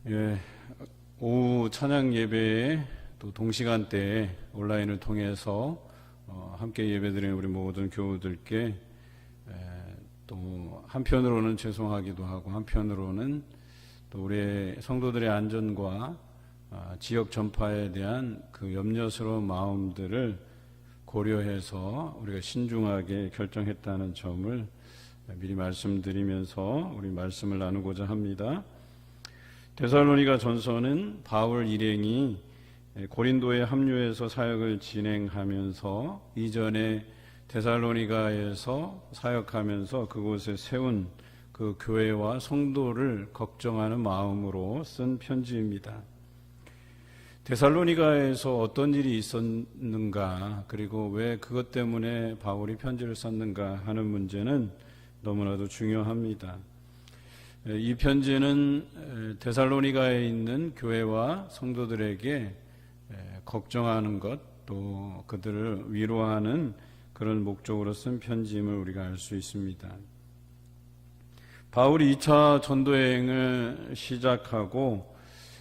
예, 오후 찬양 예배에 또 동시간대에 온라인을 통해서 함께 예배드리는 우리 모든 교우들께 또 한편으로는 죄송하기도 하고 한편으로는 또 우리 성도들의 안전과 지역 전파에 대한 그 염려스러운 마음들을 고려해서 우리가 신중하게 결정했다는 점을 미리 말씀드리면서 우리 말씀을 나누고자 합니다. 데살로니가 전서는 바울 일행이 고린도에 합류해서 사역을 진행하면서 이전에 데살로니가에서 사역하면서 그곳에 세운 그 교회와 성도를 걱정하는 마음으로 쓴 편지입니다. 데살로니가에서 어떤 일이 있었는가, 그리고 왜 그것 때문에 바울이 편지를 썼는가 하는 문제는 너무나도 중요합니다. 이 편지는 데살로니가에 있는 교회와 성도들에게 걱정하는 것, 또 그들을 위로하는 그런 목적으로 쓴 편지임을 우리가 알 수 있습니다. 바울이 2차 전도여행을 시작하고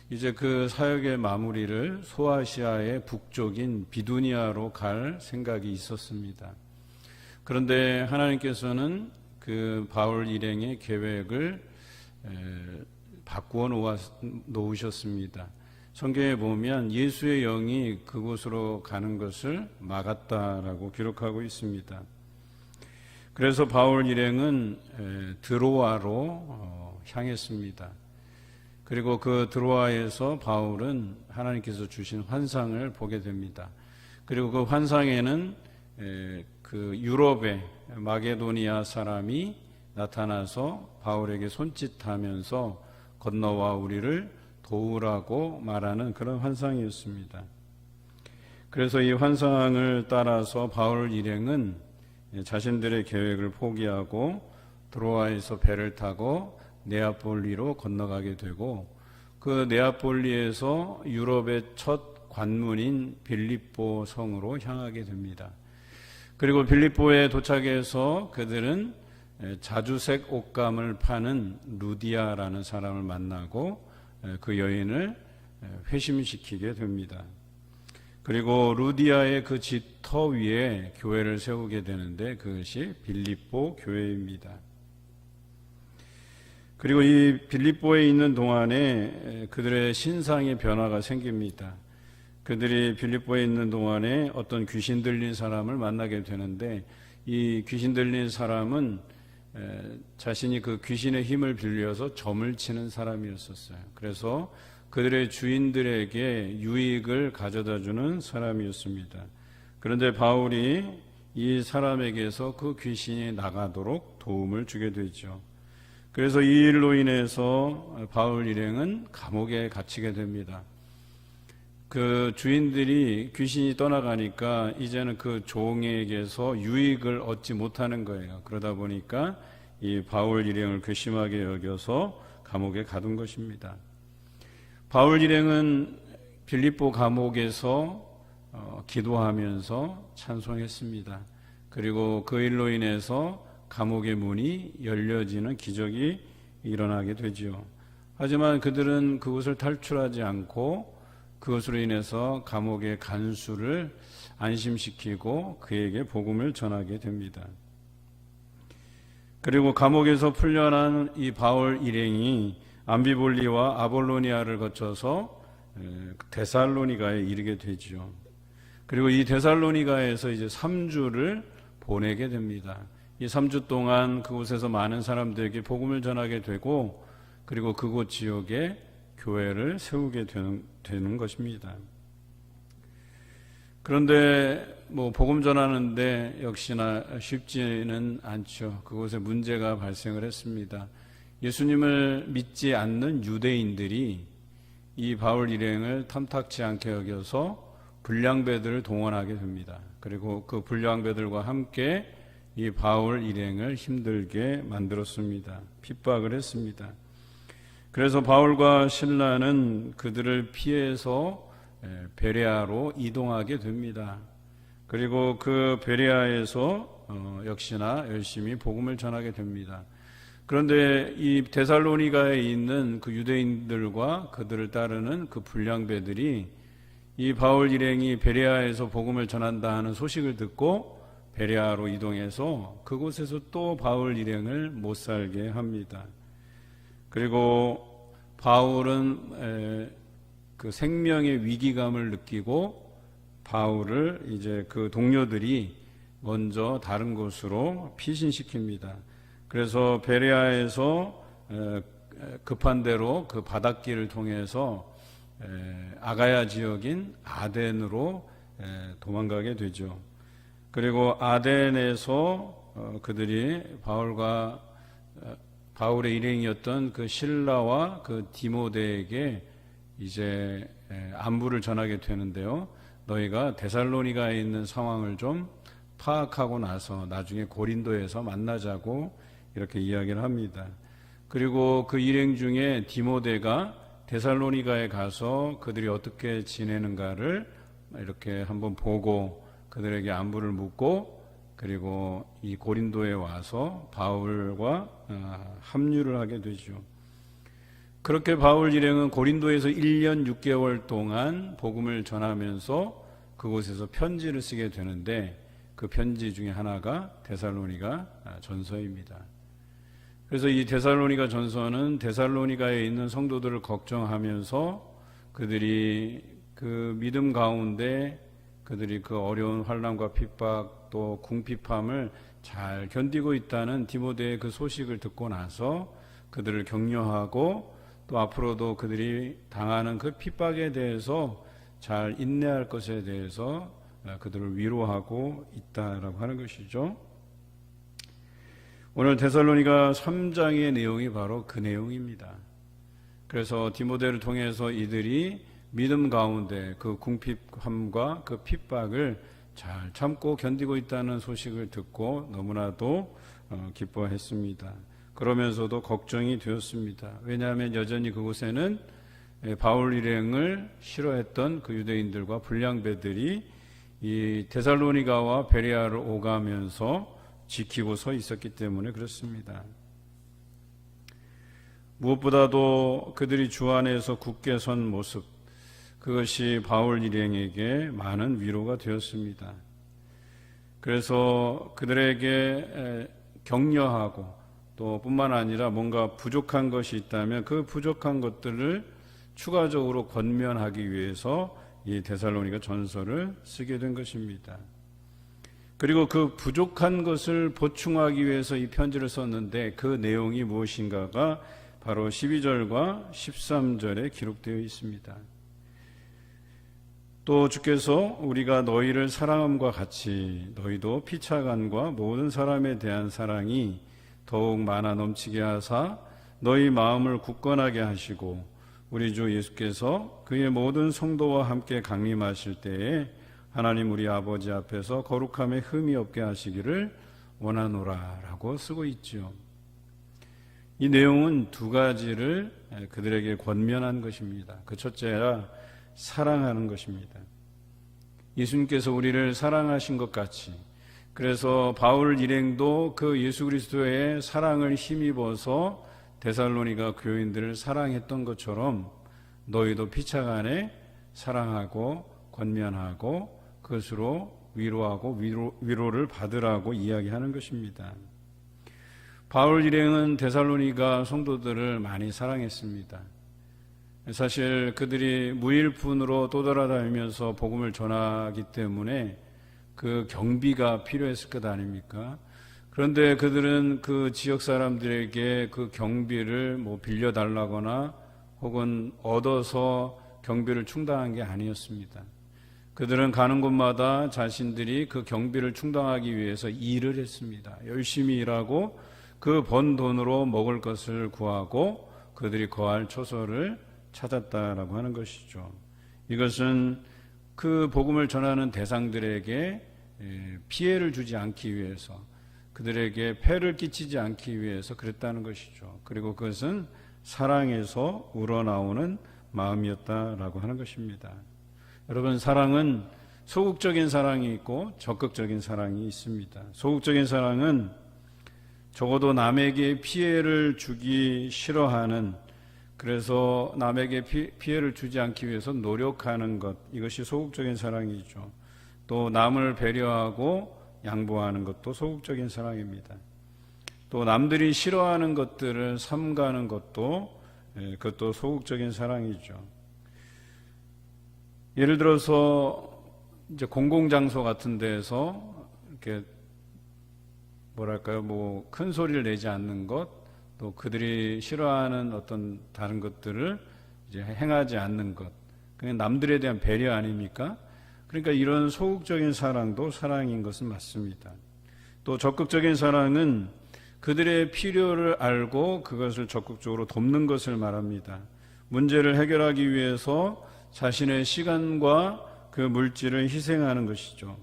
이제 그 사역의 마무리를 소아시아의 북쪽인 비두니아로 갈 생각이 있었습니다. 그런데 하나님께서는 그 바울 일행의 계획을 바꾸어 놓으셨습니다. 성경에 보면 예수의 영이 그곳으로 가는 것을 막았다라고 기록하고 있습니다. 그래서 바울 일행은 드로아로 향했습니다. 그리고 그 드로아에서 바울은 하나님께서 주신 환상을 보게 됩니다. 그리고 그 환상에는 그 유럽의 마게도니아 사람이 나타나서 바울에게 손짓하면서 건너와 우리를 도우라고 말하는 그런 환상이었습니다. 그래서 이 환상을 따라서 바울 일행은 자신들의 계획을 포기하고 드로아에서 배를 타고 네아폴리로 건너가게 되고, 그 네아폴리에서 유럽의 첫 관문인 빌립보 성으로 향하게 됩니다. 그리고 빌립보에 도착해서 그들은 자주색 옷감을 파는 루디아라는 사람을 만나고 그 여인을 회심시키게 됩니다. 그리고 루디아의 그 짙터 위에 교회를 세우게 되는데 그것이 빌립보 교회입니다. 그리고 이 빌립보에 있는 동안에 그들의 신상의 변화가 생깁니다. 그들이 빌립보에 있는 동안에 어떤 귀신 들린 사람을 만나게 되는데, 이 귀신 들린 사람은 자신이 그 귀신의 힘을 빌려서 점을 치는 사람이었었어요. 그래서 그들의 주인들에게 유익을 가져다 주는 사람이었습니다. 그런데 바울이 이 사람에게서 그 귀신이 나가도록 도움을 주게 되죠. 그래서 이 일로 인해서 바울 일행은 감옥에 갇히게 됩니다. 그 주인들이 귀신이 떠나가니까 이제는 그 종에게서 유익을 얻지 못하는 거예요. 그러다 보니까 이 바울 일행을 괘씸하게 여겨서 감옥에 가둔 것입니다. 바울 일행은 빌립보 감옥에서 기도하면서 찬송했습니다. 그리고 그 일로 인해서 감옥의 문이 열려지는 기적이 일어나게 되죠. 하지만 그들은 그것을 탈출하지 않고 그것으로 인해서 감옥의 간수를 안심시키고 그에게 복음을 전하게 됩니다. 그리고 감옥에서 풀려난 이 바울 일행이 암비볼리와 아볼로니아를 거쳐서 데살로니가에 이르게 되죠. 그리고 이 데살로니가에서 이제 3주를 보내게 됩니다. 이 3주 동안 그곳에서 많은 사람들에게 복음을 전하게 되고, 그리고 그곳 지역에 교회를 세우게 되는 것입니다. 그런데 복음 전하는데 역시나 쉽지는 않죠. 그곳에 문제가 발생을 했습니다. 예수님을 믿지 않는 유대인들이 이 바울 일행을 탐탁치 않게 여겨서 불량배들을 동원하게 됩니다. 그리고 그 불량배들과 함께 이 바울 일행을 힘들게 만들었습니다. 핍박을 했습니다. 그래서 바울과 실라는 그들을 피해서 베레아로 이동하게 됩니다. 그리고 그 베레아에서 역시나 열심히 복음을 전하게 됩니다. 그런데 이 데살로니가에 있는 그 유대인들과 그들을 따르는 그 불량배들이 이 바울 일행이 베레아에서 복음을 전한다 하는 소식을 듣고 베레아로 이동해서 그곳에서 또 바울 일행을 못 살게 합니다. 그리고 바울은 그 생명의 위기감을 느끼고 바울을 이제 그 동료들이 먼저 다른 곳으로 피신시킵니다. 그래서 베레아에서 급한 대로 그 바닷길을 통해서 아가야 지역인 아덴으로 도망가게 되죠. 그리고 아덴에서 그들이 바울의 일행이었던 그 실라와 그 디모데에게 이제 안부를 전하게 되는데요. 너희가 데살로니가에 있는 상황을 좀 파악하고 나서 나중에 고린도에서 만나자고 이렇게 이야기를 합니다. 그리고 그 일행 중에 디모데가 데살로니가에 가서 그들이 어떻게 지내는가를 이렇게 한번 보고 그들에게 안부를 묻고 그리고 이 고린도에 와서 바울과 합류를 하게 되죠. 그렇게 바울 일행은 고린도에서 1년 6개월 동안 복음을 전하면서 그곳에서 편지를 쓰게 되는데 그 편지 중에 하나가 데살로니가 전서입니다. 그래서 이 데살로니가 전서는 데살로니가에 있는 성도들을 걱정하면서 그들이 그 믿음 가운데 그들이 그 어려운 환난과 핍박 또 궁핍함을 잘 견디고 있다는 디모데의 그 소식을 듣고 나서 그들을 격려하고 또 앞으로도 그들이 당하는 그 핍박에 대해서 잘 인내할 것에 대해서 그들을 위로하고 있다라고 하는 것이죠. 오늘 데살로니가 3장의 내용이 바로 그 내용입니다. 그래서 디모데를 통해서 이들이 믿음 가운데 그 궁핍함과 그 핍박을 잘 참고 견디고 있다는 소식을 듣고 너무나도 기뻐했습니다. 그러면서도 걱정이 되었습니다. 왜냐하면 여전히 그곳에는 바울 일행을 싫어했던 그 유대인들과 불량배들이 이 데살로니가와 베레아를 오가면서 지키고 서 있었기 때문에 그렇습니다. 무엇보다도 그들이 주 안에서 굳게 선 모습, 그것이 바울 일행에게 많은 위로가 되었습니다. 그래서 그들에게 격려하고 또 뿐만 아니라 뭔가 부족한 것이 있다면 그 부족한 것들을 추가적으로 권면하기 위해서 이 데살로니가 전서를 쓰게 된 것입니다. 그리고 그 부족한 것을 보충하기 위해서 이 편지를 썼는데 그 내용이 무엇인가가 바로 12절과 13절에 기록되어 있습니다. 또 주께서 우리가 너희를 사랑함과 같이 너희도 피차간과 모든 사람에 대한 사랑이 더욱 많아 넘치게 하사 너희 마음을 굳건하게 하시고 우리 주 예수께서 그의 모든 성도와 함께 강림하실 때에 하나님 우리 아버지 앞에서 거룩함에 흠이 없게 하시기를 원하노라 라고 쓰고 있죠. 이 내용은 두 가지를 그들에게 권면한 것입니다. 그 첫째가 사랑하는 것입니다. 예수님께서 우리를 사랑하신 것 같이 그래서 바울 일행도 그 예수 그리스도의 사랑을 힘입어서 데살로니가 교인들을 사랑했던 것처럼 너희도 피차간에 사랑하고 권면하고 그것으로 위로하고 위로를 받으라고 이야기하는 것입니다. 바울 일행은 데살로니가 성도들을 많이 사랑했습니다. 사실 그들이 무일푼으로 떠돌아다니면서 복음을 전하기 때문에 그 경비가 필요했을 것 아닙니까? 그런데 그들은 그 지역 사람들에게 그 경비를 빌려달라거나 혹은 얻어서 경비를 충당한 게 아니었습니다. 그들은 가는 곳마다 자신들이 그 경비를 충당하기 위해서 일을 했습니다. 열심히 일하고 그 번 돈으로 먹을 것을 구하고 그들이 거할 처소를 찾았다라고 하는 것이죠. 이것은 그 복음을 전하는 대상들에게 피해를 주지 않기 위해서 그들에게 폐를 끼치지 않기 위해서 그랬다는 것이죠. 그리고 그것은 사랑에서 우러나오는 마음이었다라고 하는 것입니다. 여러분, 사랑은 소극적인 사랑이 있고 적극적인 사랑이 있습니다. 소극적인 사랑은 적어도 남에게 피해를 주기 싫어하는, 그래서 남에게 피해를 주지 않기 위해서 노력하는 것, 이것이 소극적인 사랑이죠. 또 남을 배려하고 양보하는 것도 소극적인 사랑입니다. 또 남들이 싫어하는 것들을 삼가는 것도 그것도 소극적인 사랑이죠. 예를 들어서 이제 공공장소 같은 데에서 이렇게 큰 소리를 내지 않는 것, 또 그들이 싫어하는 어떤 다른 것들을 이제 행하지 않는 것, 그냥 남들에 대한 배려 아닙니까? 그러니까 이런 소극적인 사랑도 사랑인 것은 맞습니다. 또 적극적인 사랑은 그들의 필요를 알고 그것을 적극적으로 돕는 것을 말합니다. 문제를 해결하기 위해서 자신의 시간과 그 물질을 희생하는 것이죠.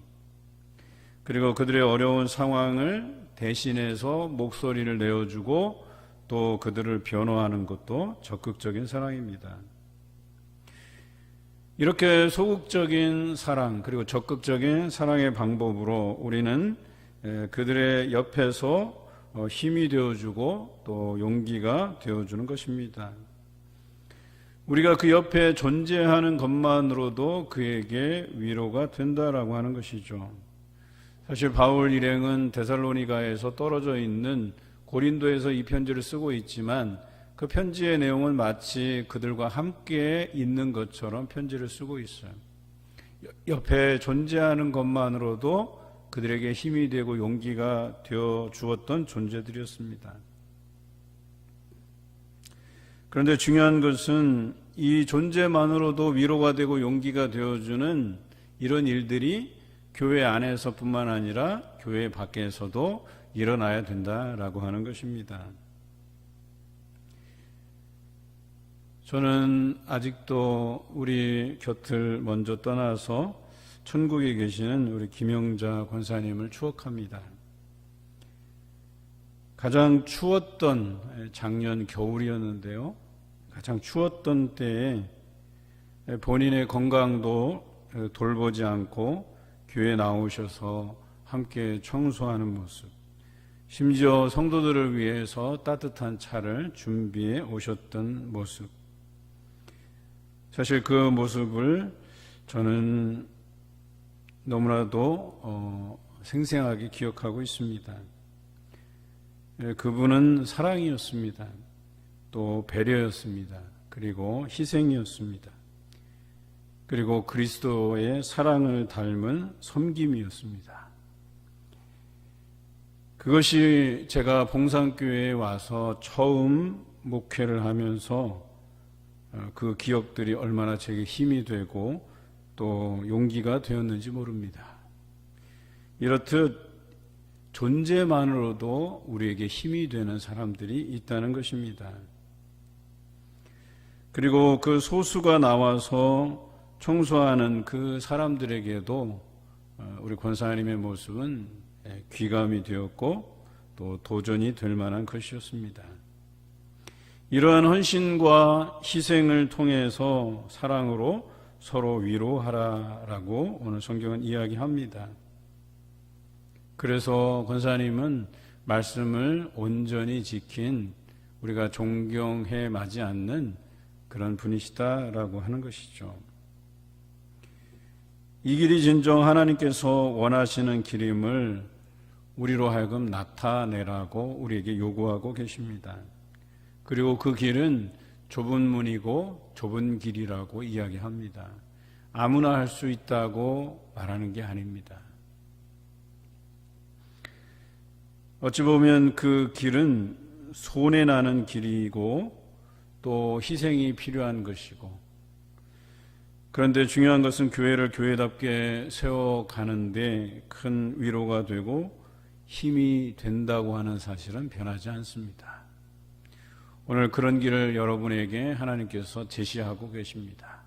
그리고 그들의 어려운 상황을 대신해서 목소리를 내어주고 또 그들을 변호하는 것도 적극적인 사랑입니다. 이렇게 소극적인 사랑 그리고 적극적인 사랑의 방법으로 우리는 그들의 옆에서 힘이 되어주고 또 용기가 되어주는 것입니다. 우리가 그 옆에 존재하는 것만으로도 그에게 위로가 된다라고 하는 것이죠. 사실 바울 일행은 데살로니가에서 떨어져 있는 고린도에서 이 편지를 쓰고 있지만 그 편지의 내용은 마치 그들과 함께 있는 것처럼 편지를 쓰고 있어요. 옆에 존재하는 것만으로도 그들에게 힘이 되고 용기가 되어 주었던 존재들이었습니다. 그런데 중요한 것은 이 존재만으로도 위로가 되고 용기가 되어주는 이런 일들이 교회 안에서뿐만 아니라 교회 밖에서도 일어나야 된다라고 하는 것입니다. 저는 아직도 우리 곁을 먼저 떠나서 천국에 계시는 우리 김영자 권사님을 추억합니다. 가장 추웠던 작년 겨울이었는데요. 가장 추웠던 때에 본인의 건강도 돌보지 않고 교회에 나오셔서 함께 청소하는 모습, 심지어 성도들을 위해서 따뜻한 차를 준비해 오셨던 모습, 사실 그 모습을 저는 너무나도 생생하게 기억하고 있습니다. 그분은 사랑이었습니다. 또 배려였습니다. 그리고 희생이었습니다. 그리고 그리스도의 사랑을 닮은 섬김이었습니다. 그것이 제가 봉산교회에 와서 처음 목회를 하면서 그 기억들이 얼마나 제게 힘이 되고 또 용기가 되었는지 모릅니다. 이렇듯 존재만으로도 우리에게 힘이 되는 사람들이 있다는 것입니다. 그리고 그 소수가 나와서 청소하는 그 사람들에게도 우리 권사님의 모습은 귀감이 되었고 또 도전이 될 만한 것이었습니다. 이러한 헌신과 희생을 통해서 사랑으로 서로 위로하라라고 오늘 성경은 이야기합니다. 그래서 권사님은 말씀을 온전히 지킨 우리가 존경해 마지 않는 그런 분이시다라고 하는 것이죠. 이 길이 진정 하나님께서 원하시는 길임을 우리로 하여금 나타내라고 우리에게 요구하고 계십니다. 그리고 그 길은 좁은 문이고 좁은 길이라고 이야기합니다. 아무나 할 수 있다고 말하는 게 아닙니다. 어찌 보면 그 길은 손해나는 길이고 또 희생이 필요한 것이고, 그런데 중요한 것은 교회를 교회답게 세워가는데 큰 위로가 되고 힘이 된다고 하는 사실은 변하지 않습니다. 오늘 그런 길을 여러분에게 하나님께서 제시하고 계십니다.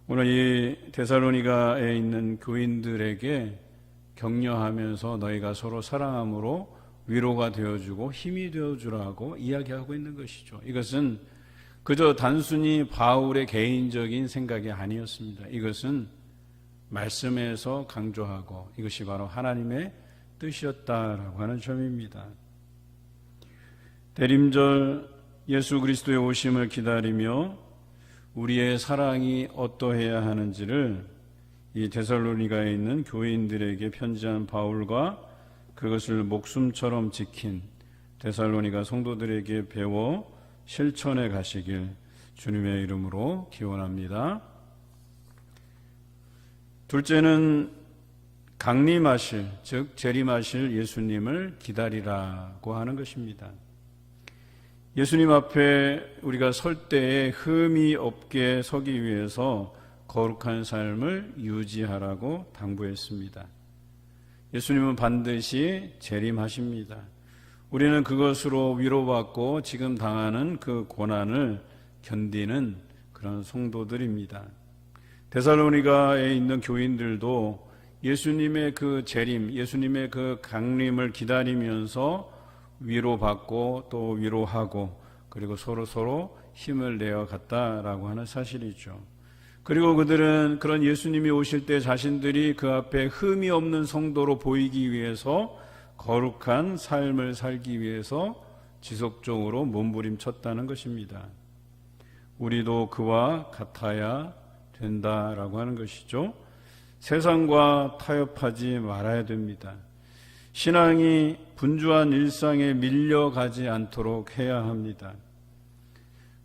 오늘 이 데살로니가에 있는 교인들에게 격려하면서 너희가 서로 사랑함으로 위로가 되어주고 힘이 되어주라고 이야기하고 있는 것이죠. 이것은 그저 단순히 바울의 개인적인 생각이 아니었습니다. 이것은 말씀에서 강조하고 이것이 바로 하나님의 뜻이었다라고 하는 점입니다. 대림절 예수 그리스도의 오심을 기다리며 우리의 사랑이 어떠해야 하는지를 이 데살로니가에 있는 교인들에게 편지한 바울과 그것을 목숨처럼 지킨 데살로니가 성도들에게 배워 실천해 가시길 주님의 이름으로 기원합니다. 둘째는 강림하실, 즉 재림하실 예수님을 기다리라고 하는 것입니다. 예수님 앞에 우리가 설 때에 흠이 없게 서기 위해서 거룩한 삶을 유지하라고 당부했습니다. 예수님은 반드시 재림하십니다. 우리는 그것으로 위로받고 지금 당하는 그 고난을 견디는 그런 성도들입니다. 데살로니가에 있는 교인들도 예수님의 그 재림, 예수님의 그 강림을 기다리면서 위로받고 또 위로하고 그리고 서로 힘을 내어 갔다라고 하는 사실이죠. 그리고 그들은 그런 예수님이 오실 때 자신들이 그 앞에 흠이 없는 성도로 보이기 위해서 거룩한 삶을 살기 위해서 지속적으로 몸부림쳤다는 것입니다. 우리도 그와 같아야 된다라고 하는 것이죠. 세상과 타협하지 말아야 됩니다. 신앙이 분주한 일상에 밀려가지 않도록 해야 합니다.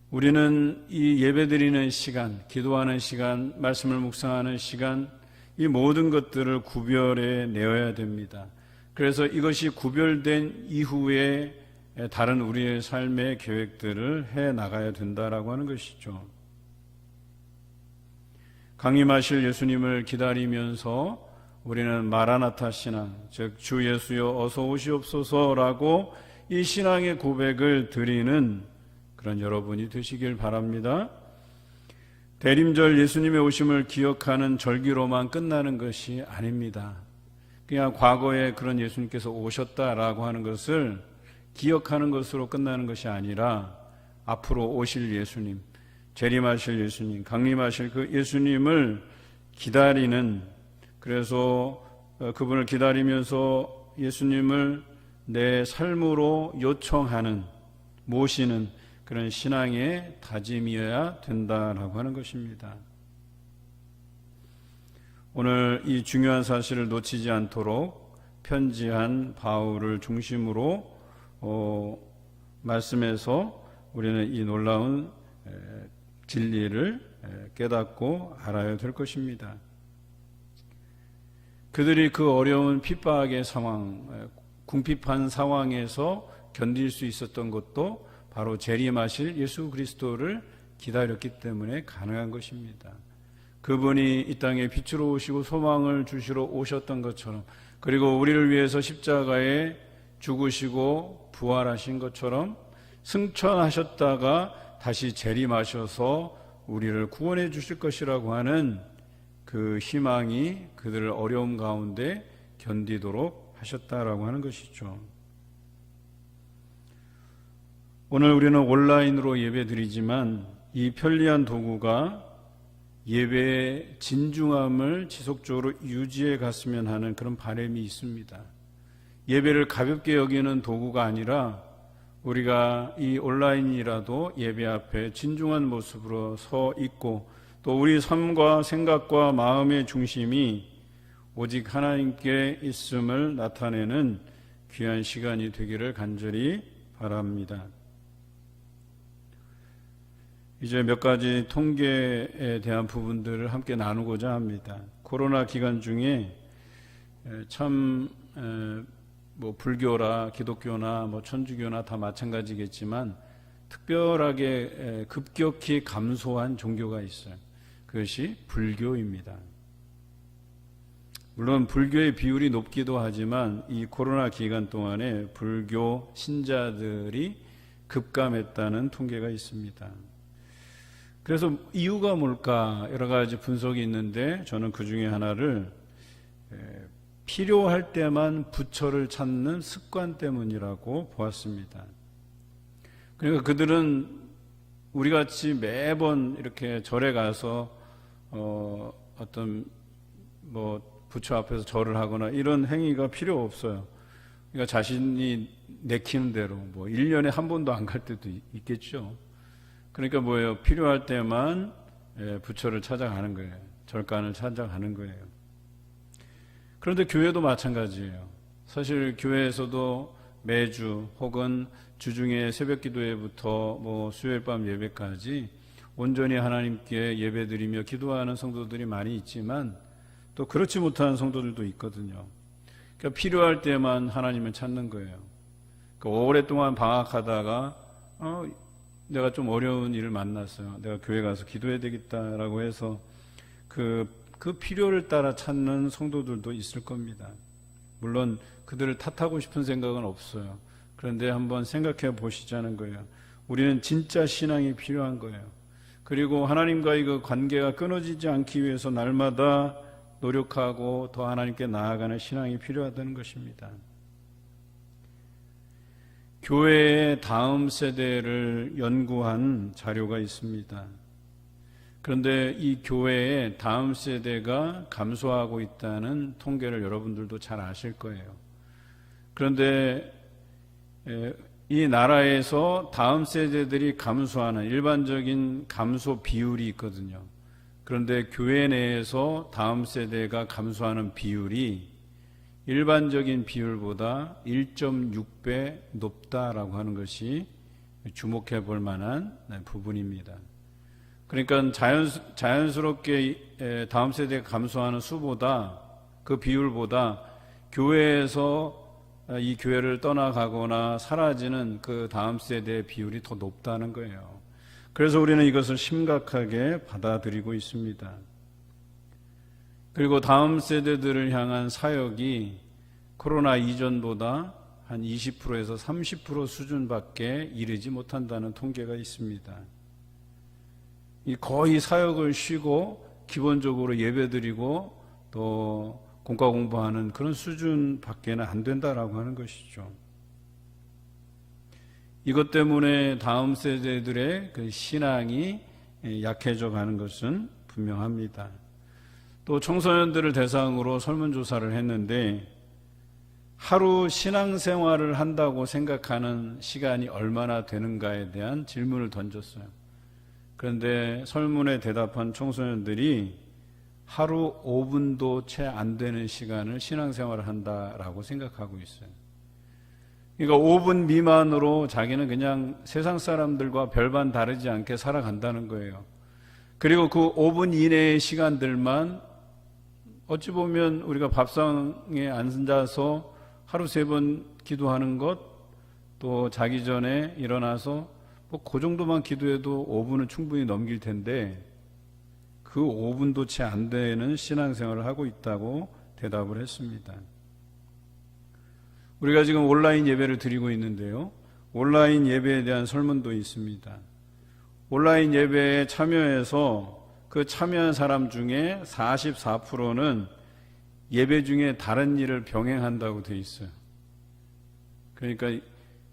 우리는 이 예배드리는 시간, 기도하는 시간, 말씀을 묵상하는 시간, 이 모든 것들을 구별해 내어야 됩니다. 그래서 이것이 구별된 이후에 다른 우리의 삶의 계획들을 해 나가야 된다라고 하는 것이죠. 강림하실 예수님을 기다리면서 우리는 마라나타 신앙, 즉 주 예수여 어서 오시옵소서라고 이 신앙의 고백을 드리는 그런 여러분이 되시길 바랍니다. 대림절 예수님의 오심을 기억하는 절기로만 끝나는 것이 아닙니다. 그냥 과거에 그런 예수님께서 오셨다라고 하는 것을 기억하는 것으로 끝나는 것이 아니라 앞으로 오실 예수님, 재림하실 예수님, 강림하실 그 예수님을 기다리는, 그래서 그분을 기다리면서 예수님을 내 삶으로 요청하는, 모시는 그런 신앙의 다짐이어야 된다라고 하는 것입니다. 오늘 이 중요한 사실을 놓치지 않도록 편지한 바울을 중심으로 말씀에서 우리는 이 놀라운 진리를 깨닫고 알아야 될 것입니다. 그들이 그 어려운 핍박의 상황, 궁핍한 상황에서 견딜 수 있었던 것도 바로 재림하실 예수 그리스도를 기다렸기 때문에 가능한 것입니다. 그분이 이 땅에 빛으로 오시고 소망을 주시러 오셨던 것처럼, 그리고 우리를 위해서 십자가에 죽으시고 부활하신 것처럼 승천하셨다가 다시 재림하셔서 우리를 구원해 주실 것이라고 하는 그 희망이 그들을 어려움 가운데 견디도록 하셨다라고 하는 것이죠. 오늘 우리는 온라인으로 예배 드리지만 이 편리한 도구가 예배의 진중함을 지속적으로 유지해 갔으면 하는 그런 바람이 있습니다. 예배를 가볍게 여기는 도구가 아니라 우리가 이 온라인이라도 예배 앞에 진중한 모습으로 서 있고 또 우리 삶과 생각과 마음의 중심이 오직 하나님께 있음을 나타내는 귀한 시간이 되기를 간절히 바랍니다. 이제 몇 가지 통계에 대한 부분들을 함께 나누고자 합니다. 코로나 기간 중에 참 불교나 기독교나 천주교나 다 마찬가지겠지만 특별하게 급격히 감소한 종교가 있어요. 그것이 불교입니다. 물론 불교의 비율이 높기도 하지만 이 코로나 기간 동안에 불교 신자들이 급감했다는 통계가 있습니다. 그래서 이유가 뭘까 여러 가지 분석이 있는데 저는 그 중에 하나를 필요할 때만 부처를 찾는 습관 때문이라고 보았습니다. 그러니까 그들은 우리같이 매번 이렇게 절에 가서 어떤 부처 앞에서 절을 하거나 이런 행위가 필요 없어요. 그러니까 자신이 내키는 대로 1년에 한 번도 안 갈 때도 있겠죠. 그러니까 뭐예요? 필요할 때만 부처를 찾아가는 거예요. 절간을 찾아가는 거예요. 그런데 교회도 마찬가지예요. 사실 교회에서도 매주 혹은 주중에 새벽 기도회부터 수요일 밤 예배까지 온전히 하나님께 예배드리며 기도하는 성도들이 많이 있지만 또 그렇지 못한 성도들도 있거든요. 그러니까 필요할 때만 하나님을 찾는 거예요. 그러니까 오랫동안 방학하다가 내가 좀 어려운 일을 만났어요. 내가 교회 가서 기도해야 되겠다라고 해서 그 필요를 따라 찾는 성도들도 있을 겁니다. 물론 그들을 탓하고 싶은 생각은 없어요. 그런데 한번 생각해 보시자는 거예요. 우리는 진짜 신앙이 필요한 거예요. 그리고 하나님과의 그 관계가 끊어지지 않기 위해서 날마다 노력하고 더 하나님께 나아가는 신앙이 필요하다는 것입니다. 교회의 다음 세대를 연구한 자료가 있습니다. 그런데 이 교회의 다음 세대가 감소하고 있다는 통계를 여러분들도 잘 아실 거예요. 그런데 이 나라에서 다음 세대들이 감소하는 일반적인 감소 비율이 있거든요. 그런데 교회 내에서 다음 세대가 감소하는 비율이 일반적인 비율보다 1.6배 높다라고 하는 것이 주목해 볼 만한 부분입니다. 그러니까 자연스럽게 다음 세대가 감소하는 수보다 그 비율보다 교회에서 이 교회를 떠나가거나 사라지는 그 다음 세대의 비율이 더 높다는 거예요. 그래서 우리는 이것을 심각하게 받아들이고 있습니다. 그리고 다음 세대들을 향한 사역이 코로나 이전보다 한 20%에서 30% 수준밖에 이르지 못한다는 통계가 있습니다. 거의 사역을 쉬고 기본적으로 예배드리고 또 공과 공부하는 그런 수준밖에는 안 된다라고 하는 것이죠. 이것 때문에 다음 세대들의 그 신앙이 약해져 가는 것은 분명합니다. 또 청소년들을 대상으로 설문조사를 했는데 하루 신앙생활을 한다고 생각하는 시간이 얼마나 되는가에 대한 질문을 던졌어요. 그런데 설문에 대답한 청소년들이 하루 5분도 채 안 되는 시간을 신앙생활을 한다라고 생각하고 있어요. 그러니까 5분 미만으로 자기는 그냥 세상 사람들과 별반 다르지 않게 살아간다는 거예요. 그리고 그 5분 이내의 시간들만 어찌 보면 우리가 밥상에 앉아서 하루 3번 기도하는 것, 또 자기 전에 일어나서 그 정도만 기도해도 5분은 충분히 넘길 텐데 그 5분도 채 안 되는 신앙생활을 하고 있다고 대답을 했습니다. 우리가 지금 온라인 예배를 드리고 있는데요. 온라인 예배에 대한 설문도 있습니다. 온라인 예배에 참여해서 그 참여한 사람 중에 44%는 예배 중에 다른 일을 병행한다고 돼 있어요. 그러니까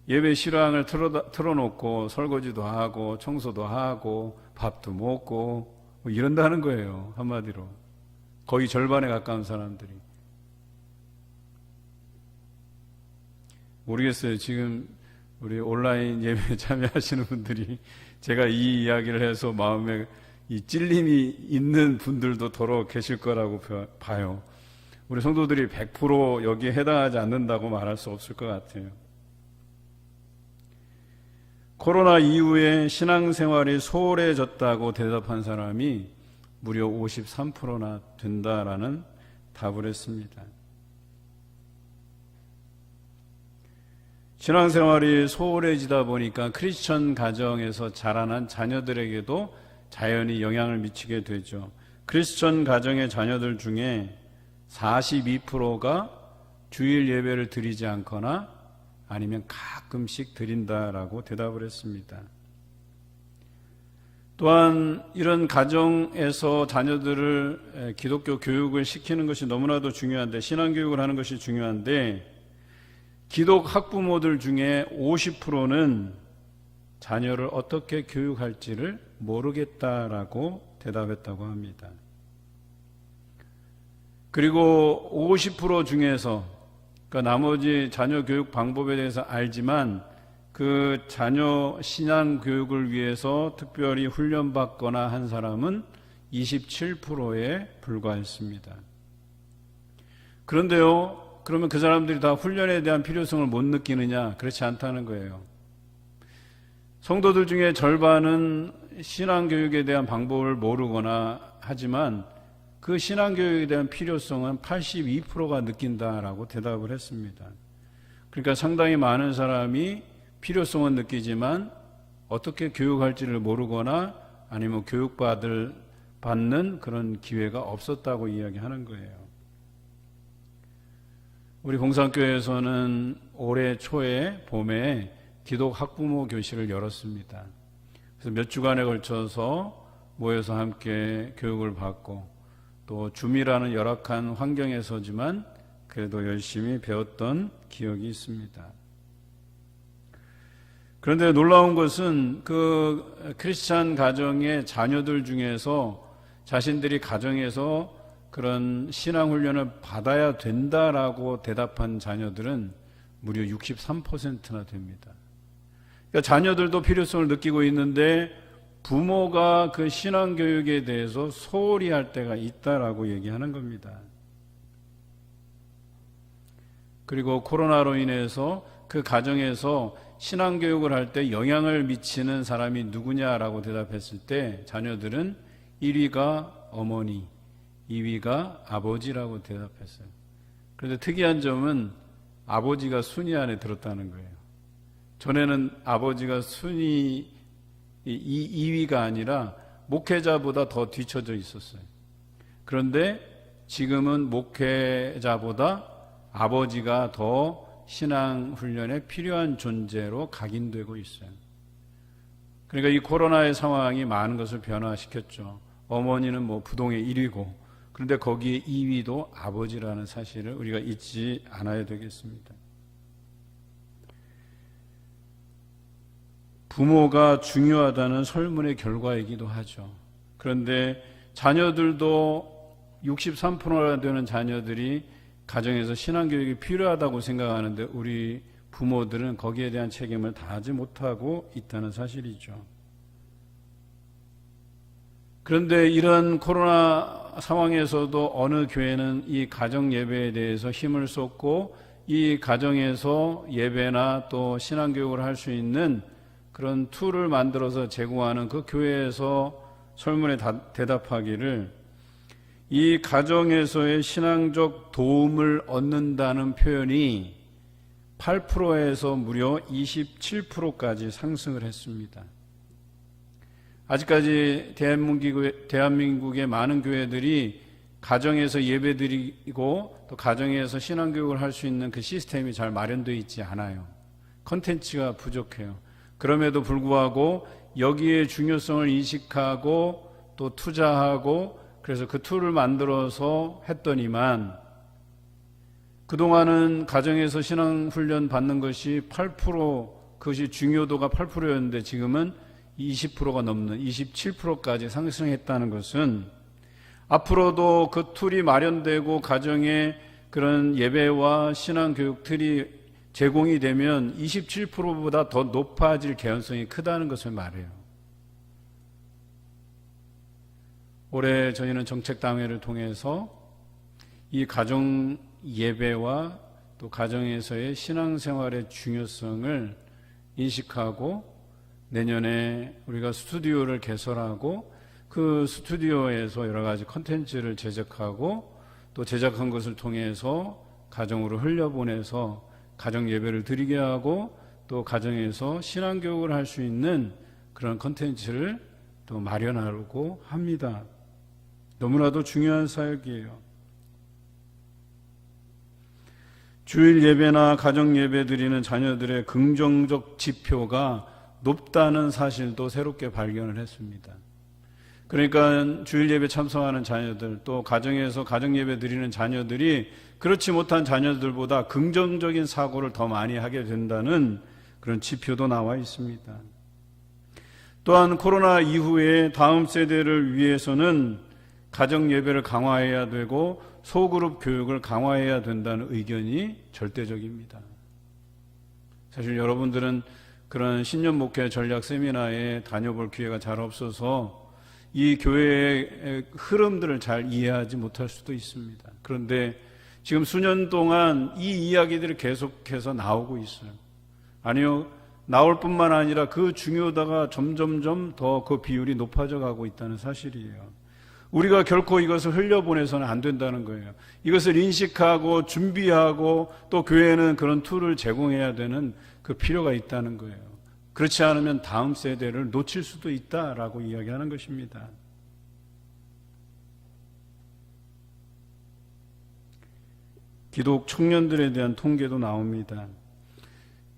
예배 실황을 틀어놓고 설거지도 하고 청소도 하고 밥도 먹고 이런다는 거예요. 한마디로 거의 절반에 가까운 사람들이. 모르겠어요. 지금 우리 온라인 예배에 참여하시는 분들이 제가 이 이야기를 해서 마음에 이 찔림이 있는 분들도 더러 계실 거라고 봐요. 우리 성도들이 100% 여기에 해당하지 않는다고 말할 수 없을 것 같아요. 코로나 이후에 신앙생활이 소홀해졌다고 대답한 사람이 무려 53%나 된다라는 답을 했습니다. 신앙생활이 소홀해지다 보니까 크리스천 가정에서 자라난 자녀들에게도 자연히 영향을 미치게 되죠. 크리스천 가정의 자녀들 중에 42%가 주일 예배를 드리지 않거나 아니면 가끔씩 드린다라고 대답을 했습니다. 또한 이런 가정에서 자녀들을 기독교 교육을 시키는 것이 너무나도 중요한데, 신앙교육을 하는 것이 중요한데, 기독 학부모들 중에 50%는 자녀를 어떻게 교육할지를 모르겠다라고 대답했다고 합니다. 그리고 50% 중에서, 그러니까 나머지 자녀 교육 방법에 대해서 알지만 그 자녀 신앙 교육을 위해서 특별히 훈련받거나 한 사람은 27%에 불과했습니다. 그런데요, 그러면 그 사람들이 다 훈련에 대한 필요성을 못 느끼느냐? 그렇지 않다는 거예요. 성도들 중에 절반은 신앙교육에 대한 방법을 모르거나 하지만 그 신앙교육에 대한 필요성은 82%가 느낀다라고 대답을 했습니다. 그러니까 상당히 많은 사람이 필요성은 느끼지만 어떻게 교육할지를 모르거나 아니면 받는 그런 기회가 없었다고 이야기하는 거예요. 우리 공산교회에서는 올해 초에 봄에 기독 학부모 교실을 열었습니다. 그래서 몇 주간에 걸쳐서 모여서 함께 교육을 받고 또 줌이라는 열악한 환경에서지만 그래도 열심히 배웠던 기억이 있습니다. 그런데 놀라운 것은 그 크리스찬 가정의 자녀들 중에서 자신들이 가정에서 그런 신앙훈련을 받아야 된다라고 대답한 자녀들은 무려 63%나 됩니다. 그러니까 자녀들도 필요성을 느끼고 있는데 부모가 그 신앙교육에 대해서 소홀히 할 때가 있다라고 얘기하는 겁니다. 그리고 코로나로 인해서 그 가정에서 신앙교육을 할 때 영향을 미치는 사람이 누구냐라고 대답했을 때 자녀들은 1위가 어머니, 2위가 아버지라고 대답했어요. 그런데 특이한 점은 아버지가 순위 안에 들었다는 거예요. 전에는 아버지가 순위 2위가 아니라 목회자보다 더 뒤쳐져 있었어요. 그런데 지금은 목회자보다 아버지가 더 신앙훈련에 필요한 존재로 각인되고 있어요. 그러니까 이 코로나의 상황이 많은 것을 변화시켰죠. 어머니는 부동의 1위고 그런데 거기에 2위도 아버지라는 사실을 우리가 잊지 않아야 되겠습니다. 부모가 중요하다는 설문의 결과이기도 하죠. 그런데 자녀들도 63%나 되는 자녀들이 가정에서 신앙교육이 필요하다고 생각하는데 우리 부모들은 거기에 대한 책임을 다하지 못하고 있다는 사실이죠. 그런데 이런 코로나 상황에서도 어느 교회는 이 가정 예배에 대해서 힘을 쏟고 이 가정에서 예배나 또 신앙교육을 할 수 있는 그런 툴을 만들어서 제공하는 그 교회에서 설문에 대답하기를 이 가정에서의 신앙적 도움을 얻는다는 표현이 8%에서 무려 27%까지 상승을 했습니다. 아직까지 대한민국의 많은 교회들이 가정에서 예배드리고 또 가정에서 신앙교육을 할 수 있는 그 시스템이 잘 마련되어 있지 않아요. 콘텐츠가 부족해요. 그럼에도 불구하고 여기에 중요성을 인식하고 또 투자하고 그래서 그 툴을 만들어서 했더니만 그동안은 가정에서 신앙훈련 받는 것이 8%, 그것이 중요도가 8%였는데 지금은 20%가 넘는 27%까지 상승했다는 것은 앞으로도 그 툴이 마련되고 가정에 그런 예배와 신앙교육 툴이 제공이 되면 27%보다 더 높아질 개연성이 크다는 것을 말해요. 올해 저희는 정책당회를 통해서 이 가정 예배와 또 가정에서의 신앙생활의 중요성을 인식하고 내년에 우리가 스튜디오를 개설하고 그 스튜디오에서 여러 가지 콘텐츠를 제작하고 또 제작한 것을 통해서 가정으로 흘려보내서 가정 예배를 드리게 하고 또 가정에서 신앙교육을 할 수 있는 그런 콘텐츠를 또 마련하려고 합니다. 너무나도 중요한 사역이에요. 주일 예배나 가정 예배 드리는 자녀들의 긍정적 지표가 높다는 사실도 새롭게 발견을 했습니다. 그러니까 주일 예배 참석하는 자녀들 또 가정에서 가정 예배 드리는 자녀들이 그렇지 못한 자녀들보다 긍정적인 사고를 더 많이 하게 된다는 그런 지표도 나와 있습니다. 또한 코로나 이후에 다음 세대를 위해서는 가정 예배를 강화해야 되고 소그룹 교육을 강화해야 된다는 의견이 절대적입니다. 사실 여러분들은 그런 신년 목회 전략 세미나에 다녀볼 기회가 잘 없어서 이 교회의 흐름들을 잘 이해하지 못할 수도 있습니다. 그런데 지금 수년 동안 이 이야기들이 계속해서 나오고 있어요. 아니요, 나올 뿐만 아니라 그 중요도가 점점점 더 그 비율이 높아져 가고 있다는 사실이에요. 우리가 결코 이것을 흘려보내서는 안 된다는 거예요. 이것을 인식하고 준비하고 또 교회는 그런 툴을 제공해야 되는 그 필요가 있다는 거예요. 그렇지 않으면 다음 세대를 놓칠 수도 있다라고 이야기하는 것입니다. 기독 청년들에 대한 통계도 나옵니다.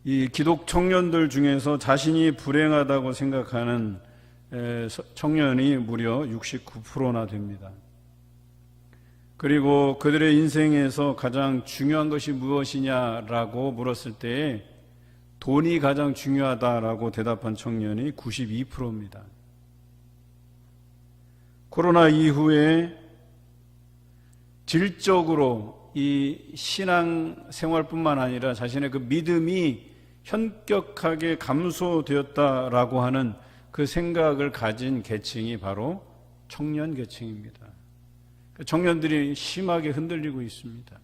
이 기독 청년들 중에서 자신이 불행하다고 생각하는 청년이 무려 69%나 됩니다. 그리고 그들의 인생에서 가장 중요한 것이 무엇이냐라고 물었을 때에 돈이 가장 중요하다라고 대답한 청년이 92%입니다. 코로나 이후에 질적으로 이 신앙 생활뿐만 아니라 자신의 그 믿음이 현격하게 감소되었다라고 하는 그 생각을 가진 계층이 바로 청년 계층입니다. 청년들이 심하게 흔들리고 있습니다.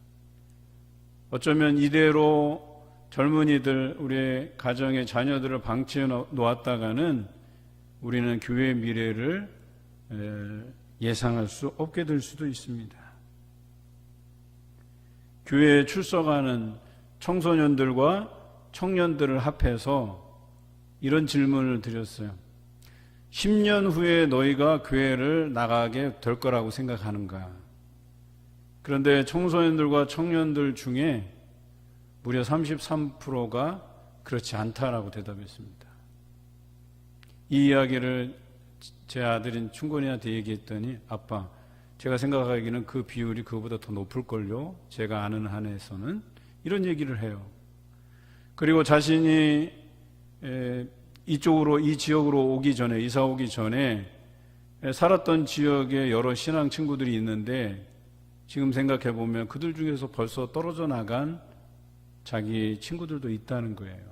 어쩌면 이대로 젊은이들, 우리의 가정의 자녀들을 방치해 놓았다가는 우리는 교회의 미래를 예상할 수 없게 될 수도 있습니다. 교회에 출석하는 청소년들과 청년들을 합해서 이런 질문을 드렸어요. 10년 후에 너희가 교회를 나가게 될 거라고 생각하는가? 그런데 청소년들과 청년들 중에 무려 33%가 그렇지 않다라고 대답했습니다. 이 이야기를 제 아들인 충곤이한테 얘기했더니 아빠, 제가 생각하기에는 그 비율이 그거보다 더 높을걸요. 제가 아는 한에서는 이런 얘기를 해요. 그리고 자신이 이쪽으로 이 지역으로 오기 전에 이사 오기 전에 살았던 지역에 여러 신앙 친구들이 있는데 지금 생각해 보면 그들 중에서 벌써 떨어져 나간 자기 친구들도 있다는 거예요.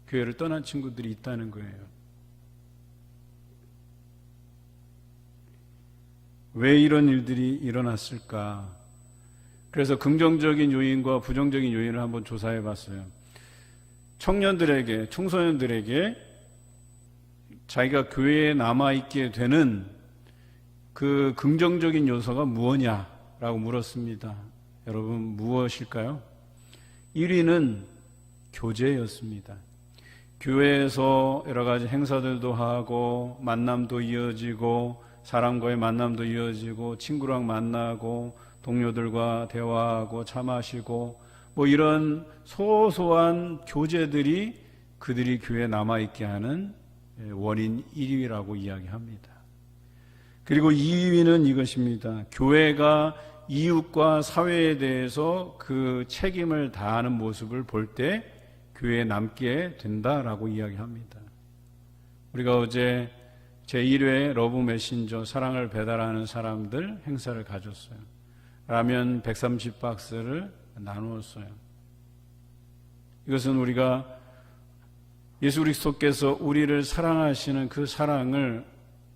교회를 떠난 친구들이 있다는 거예요. 왜 이런 일들이 일어났을까? 그래서 긍정적인 요인과 부정적인 요인을 한번 조사해 봤어요. 청년들에게, 청소년들에게 자기가 교회에 남아있게 되는 그 긍정적인 요소가 무엇이냐라고 물었습니다. 여러분, 무엇일까요? 1위는 교제였습니다. 교회에서 여러 가지 행사들도 하고 만남도 이어지고 사람과의 만남도 이어지고 친구랑 만나고 동료들과 대화하고 차 마시고 뭐 이런 소소한 교제들이 그들이 교회에 남아있게 하는 원인 1위라고 이야기합니다. 그리고 2위는 이것입니다. 교회가 이웃과 사회에 대해서 그 책임을 다하는 모습을 볼 때 교회에 남게 된다라고 이야기합니다. 우리가 어제 제1회 러브 메신저 사랑을 배달하는 사람들 행사를 가졌어요. 라면 130박스를 나누었어요. 이것은 우리가 예수 그리스도께서 우리를 사랑하시는 그 사랑을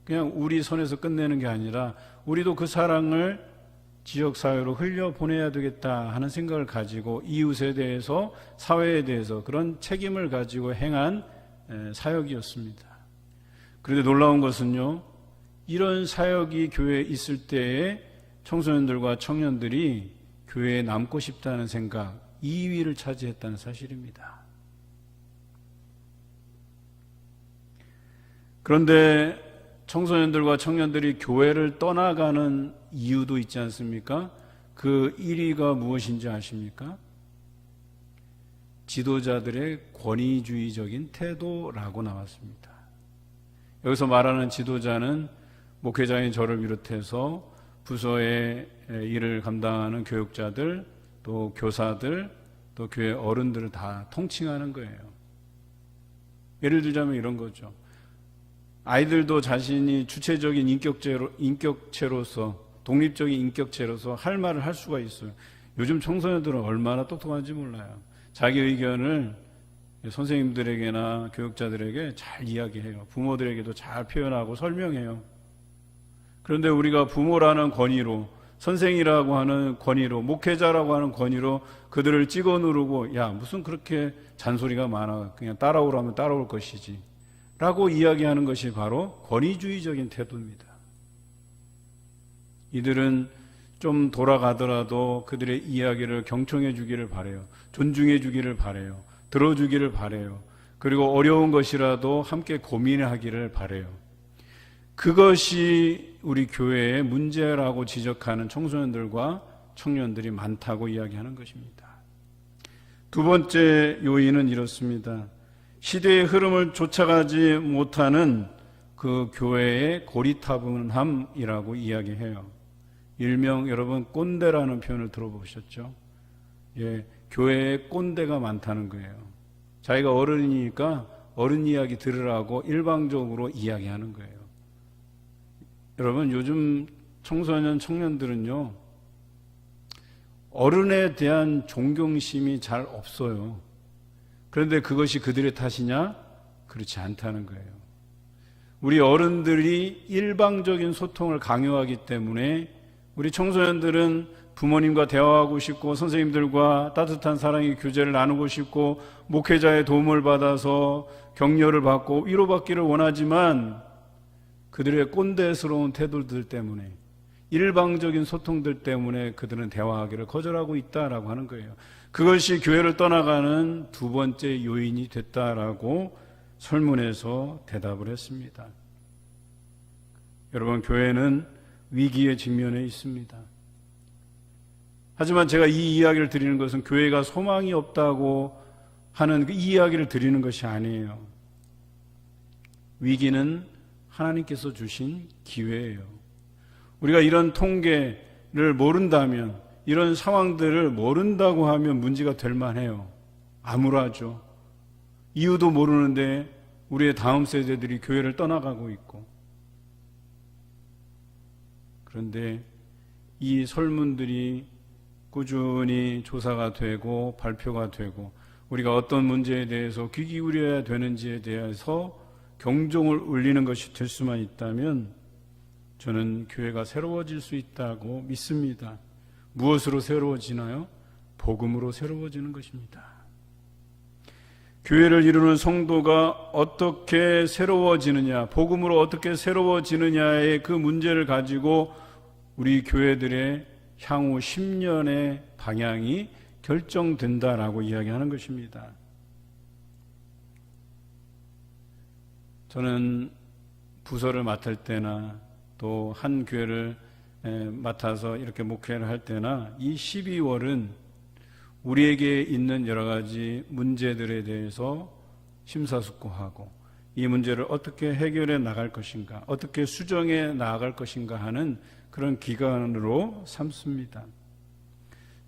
그냥 우리 손에서 끝내는 게 아니라 우리도 그 사랑을 지역사회로 흘려보내야 되겠다 하는 생각을 가지고 이웃에 대해서 사회에 대해서 그런 책임을 가지고 행한 사역이었습니다. 그런데 놀라운 것은요, 이런 사역이 교회에 있을 때에 청소년들과 청년들이 교회에 남고 싶다는 생각 2위를 차지했다는 사실입니다. 그런데 청소년들과 청년들이 교회를 떠나가는 이유도 있지 않습니까? 그 1위가 무엇인지 아십니까? 지도자들의 권위주의적인 태도라고 나왔습니다. 여기서 말하는 지도자는 목회자인 저를 비롯해서 부서의 일을 감당하는 교육자들, 또 교사들, 또 교회 어른들을 다 통칭하는 거예요. 예를 들자면 이런 거죠. 아이들도 자신이 주체적인 인격체로서 독립적인 인격체로서 할 말을 할 수가 있어요. 요즘 청소년들은 얼마나 똑똑한지 몰라요. 자기 의견을 선생님들에게나 교육자들에게 잘 이야기해요. 부모들에게도 잘 표현하고 설명해요. 그런데 우리가 부모라는 권위로, 선생이라고 하는 권위로, 목회자라고 하는 권위로 그들을 찍어 누르고, 야, 무슨 그렇게 잔소리가 많아, 그냥 따라오라면 따라올 것이지 라고 이야기하는 것이 바로 권위주의적인 태도입니다. 이들은 좀 돌아가더라도 그들의 이야기를 경청해 주기를 바라요. 존중해 주기를 바라요. 들어주기를 바라요. 그리고 어려운 것이라도 함께 고민하기를 바라요. 그것이 우리 교회의 문제라고 지적하는 청소년들과 청년들이 많다고 이야기하는 것입니다. 두 번째 요인은 이렇습니다. 시대의 흐름을 쫓아가지 못하는 그 교회의 고리타분함이라고 이야기해요. 일명 여러분 꼰대라는 표현을 들어보셨죠? 예, 교회에 꼰대가 많다는 거예요. 자기가 어른이니까 어른 이야기 들으라고 일방적으로 이야기하는 거예요. 여러분 요즘 청소년 청년들은요, 어른에 대한 존경심이 잘 없어요. 그런데 그것이 그들의 탓이냐? 그렇지 않다는 거예요. 우리 어른들이 일방적인 소통을 강요하기 때문에 우리 청소년들은 부모님과 대화하고 싶고 선생님들과 따뜻한 사랑의 교제를 나누고 싶고 목회자의 도움을 받아서 격려를 받고 위로받기를 원하지만 그들의 꼰대스러운 태도들 때문에, 일방적인 소통들 때문에 그들은 대화하기를 거절하고 있다라고 하는 거예요. 그것이 교회를 떠나가는 두 번째 요인이 됐다라고 설문에서 대답을 했습니다. 여러분, 교회는 위기에 직면해 있습니다. 하지만 제가 이 이야기를 드리는 것은 교회가 소망이 없다고 하는 그 이야기를 드리는 것이 아니에요. 위기는 하나님께서 주신 기회예요. 우리가 이런 통계를 모른다면, 이런 상황들을 모른다고 하면 문제가 될 만해요. 암울하죠. 이유도 모르는데 우리의 다음 세대들이 교회를 떠나가고 있고. 그런데 이 설문들이 꾸준히 조사가 되고 발표가 되고 우리가 어떤 문제에 대해서 귀 기울여야 되는지에 대해서 경종을 울리는 것이 될 수만 있다면 저는 교회가 새로워질 수 있다고 믿습니다. 무엇으로 새로워지나요? 복음으로 새로워지는 것입니다. 교회를 이루는 성도가 어떻게 새로워지느냐, 복음으로 어떻게 새로워지느냐의 그 문제를 가지고 우리 교회들의 향후 10년의 방향이 결정된다라고 이야기하는 것입니다. 저는 부서를 맡을 때나 또 한 교회를 맡아서 이렇게 목회를 할 때나 이 12월은 우리에게 있는 여러 가지 문제들에 대해서 심사숙고하고 이 문제를 어떻게 해결해 나갈 것인가, 어떻게 수정해 나갈 것인가 하는 그런 기간으로 삼습니다.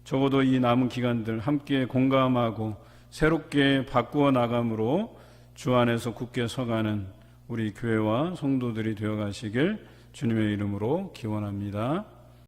적어도 이 남은 기간들 함께 공감하고 새롭게 바꾸어 나감으로 주 안에서 굳게 서가는 우리 교회와 성도들이 되어 가시길 주님의 이름으로 기원합니다.